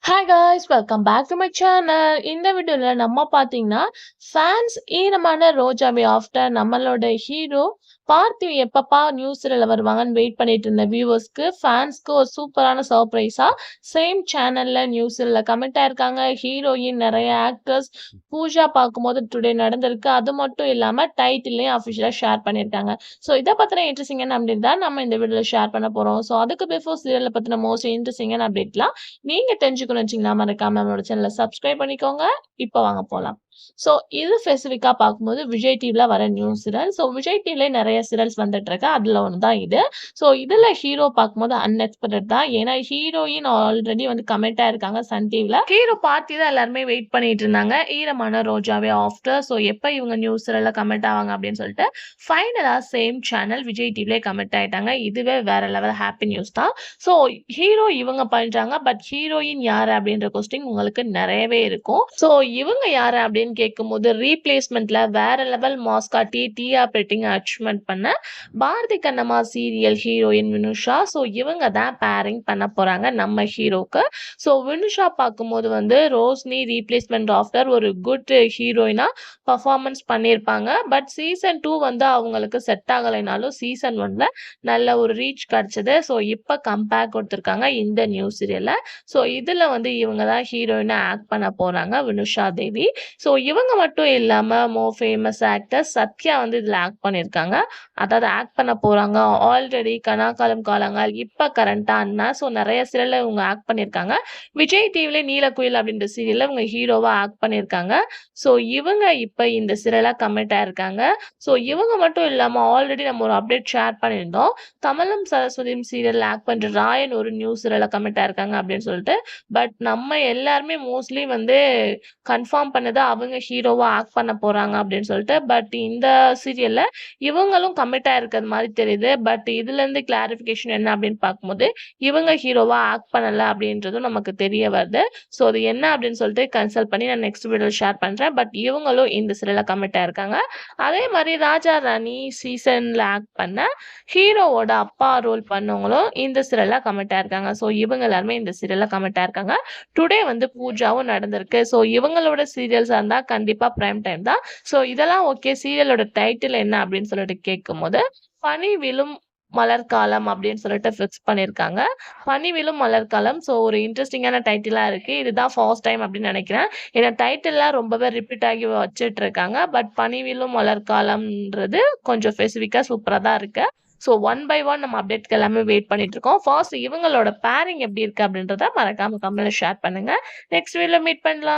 Hi guys welcome back to my channel. இந்த வீடியோல நம்ம பார்த்தீங்கன்னா ஃபேன்ஸ் ஈரமான ரோஜாவே ஆஃப்டர் நம்மளோட ஹீரோ பார்த்திவ் எப்பப்பா நியூஸ்ல வருவாங்கன்னு வெயிட் பண்ணிட்டு இருந்த வியூவர்ஸ்க்கு ஃபேன்ஸ்க்கு ஒரு சூப்பரான சர்ப்ரைஸா சேம் சேனல்ல நியூஸ்ல கமெண்ட் ஆயிருக்காங்க. ஹீரோயின் நிறைய ஆக்டர்ஸ் பூஜா பார்க்கும்போது டுடே நடந்திருக்கு. அது மட்டும் இல்லாம டைட்டிலையும் அஃபிஷியலா ஷேர் பண்ணியிருக்காங்க. ஸோ இதை பத்தின இன்ட்ரெஸ்டிங்கான அப்டேட் தான் நம்ம இந்த வீடியோல ஷேர் பண்ண போறோம். ஸோ அதுக்கு பிஃபோர் சீரியலை பத்தின மோஸ்ட் இன்ட்ரெஸ்டிங்கான அப்டேட்லாம் நீங்க தெரிஞ்சுக்கணும்னு வச்சீங்கன்னா மறக்காம நம்மளோட சேனலை சப்ஸ்கிரைப் பண்ணிக்கோங்க. இப்போ வாங்க போலாம். ஸோ இது ஸ்பெசிஃபிக்கா பார்க்கும்போது விஜய் டிவில வர நியூ சீரியல். ஸோ விஜய் டிவில நிறைய சீரியல்ஸ் வந்துட்டு இருக்கு. அதுல ஒன்று தான் இது. ஸோ இதுல ஹீரோ பார்க்கும்போது அன்எக்ஸ்பெக்டட் தான். ஏன்னா ஹீரோயின் ஆல்ரெடி வந்து கமெண்ட் ஆயிருக்காங்க சன் டிவில. ஹீரோ பார்ட்டி தான் எல்லாருமே வெயிட் பண்ணிட்டு இருந்தாங்க. ஈரமான ரோஜாவே ஆஃப்டர். ஸோ எப்ப இவங்க நியூ சீரியல்ல கமெண்ட் ஆவாங்க அப்படின்னு சொல்லிட்டு ஃபைனலா சேம் சேனல் விஜய் டிவிலே கமெண்ட் ஆயிட்டாங்க. இதுவே வேற லெவல் ஹாப்பி நியூஸ் தான். ஸோ ஹீரோ இவங்க பண்றாங்க. பட் ஹீரோயின் யாரு அப்படின்ற கொஸ்டின் உங்களுக்கு நிறையவே இருக்கும். ஸோ இவங்க யாரு அப்படின்னு கேட்கும்போது ரீப்ளேஸ்மெண்ட்ல வேற லெவல் மாஸ் காட்டி டிஆர் ரேட்டிங் அச்சீவ்மெண்ட் பண்ண Bharathi Kannamma serial heroine Vinusha. So இவங்க தான் பேரிங் பண்ண போறாங்க நம்ம ஹீரோக்கு. ஸோ வினுஷா பார்க்கும்போது வந்து ரோஸ்னி ரீப்ளேஸ்மெண்ட் ஆஃப்டர் ஒரு குட் ஹீரோயினா பர்ஃபார்மன்ஸ் பண்ணியிருப்பாங்க. பட் சீசன் 2 வந்து அவங்களுக்கு செட் ஆகலைனாலும் சீசன் 1ல நல்ல ஒரு ரீச் கிடைச்சது. ஸோ இப்போ கம்பேக் கொடுத்துருக்காங்க இந்த நியூ சீரியல்ல. ஸோ இதுல வந்து இவங்க தான் ஹீரோயினா ஆக்ட் பண்ண போறாங்க வினுஷா தேவி. ஸோ இவங்க மட்டும் இல்லாம ஃபேமஸ் ஆக்டர் சத்யா வந்து இதுல ஆக்ட் பண்ணியிருக்காங்க. அதாவது ஆக்ட் பண்ண போறாங்க. ஆல்ரெடி கனாக்காலம் காலங்கள் இப்ப கரண்டா அண்ணா. ஸோ நிறைய சீரியல்ல இவங்க ஆக்ட் பண்ணியிருக்காங்க. விஜய் டிவில நீலக்குயில் அப்படின்ற சீரியல்ல இவங்க ஹீரோவா ஆக்ட் பண்ணியிருக்காங்க. ஸோ இவங்க இப்ப இந்த சீரியலா கமிட் ஆயிருக்காங்க. ஸோ இவங்க மட்டும் இல்லாம ஆல்ரெடி நம்ம ஒரு அப்டேட் ஷேர் பண்ணியிருந்தோம். கமலம் சரஸ்வதியும் சீரியல்ல ஆக்ட் பண்ற ராயன் ஒரு நியூ சீரியல்ல கமிட் ஆயிருக்காங்க அப்படின்னு சொல்லிட்டு. பட் நம்ம எல்லாருமே மோஸ்ட்லி வந்து கன்ஃபார்ம் பண்ணது அவங்க ஹீரோவா ஆக்ட் பண்ண போறாங்க அப்படின்னு சொல்லிட்டு. பட் இந்த சீரியல்ல இவங்களும் கமிட் ஆயிருக்கிறது மாதிரி தெரியுது. பட் இதுல இருந்து கிளாரிபிகேஷன் என்ன அப்படின்னு பார்க்கும்போது இவங்க ஹீரோவா ஆக்ட் பண்ணல அப்படின்றதும் நமக்கு தெரிய வருது. ஸோ அது என்ன அப்படின்னு சொல்லிட்டு கன்சல்ட் பண்ணி நான் நெக்ஸ்ட் வீடியோ ஷேர் பண்றேன். பட் இவங்களும் இந்த சீரியல்ல கமிட் ஆயிருக்காங்க. அதே மாதிரி ராஜா ராணி சீசன்ல ஆக்ட் பண்ண ஹீரோவோட அப்பா ரோல் பண்ணவங்களும் இந்த சீரியல்ல கமிட் ஆயிருக்காங்க. ஸோ இவங்க எல்லாருமே இந்த சீரியல்ல கமிட் ஆயிருக்காங்க. டுடே வந்து பூஜாவும் நடந்திருக்கு. ஸோ இவங்களோட சீரியல்ஸா இருந்தா கண்டிப்பா பிரைம் டைம் தான். ஸோ இதெல்லாம் ஓகே. சீரியலோட டைட்டில் என்ன அப்படின்னு சொல்லிட்டு கேட்கும்போது பனி விழும் மலர்காலம் அப்படின்னு சொல்லிட்டு ஃபிக்ஸ் பண்ணியிருக்காங்க. பனி விழும் மலர்காலம். ஸோ ஒரு இன்ட்ரெஸ்டிங்கான டைட்டிலா இருக்கு. இதுதான் ஃபர்ஸ்ட் டைம் அப்படின்னு நினைக்கிறேன். ஏன்னா டைட்டில்லாம் ரொம்பவே ரிப்பீட் ஆகி வச்சுட்டு இருக்காங்க. பட் பனி விழும் மலர்காலம்ன்றது கொஞ்சம் ஸ்பெசிஃபிக்கா சூப்பரா தான் இருக்கு. ஸோ ஒன் பை ஒன் நம்ம அப்டேட்க்கு எல்லாமே வெயிட் பண்ணிட்டு இருக்கோம். ஃபர்ஸ்ட் இவங்களோட பேரிங் எப்படி இருக்கு அப்படின்றத மறக்காம கமெண்ட்ல ஷேர் பண்ணுங்க. நெக்ஸ்ட் வீடியோல மீட் பண்ணலாம்.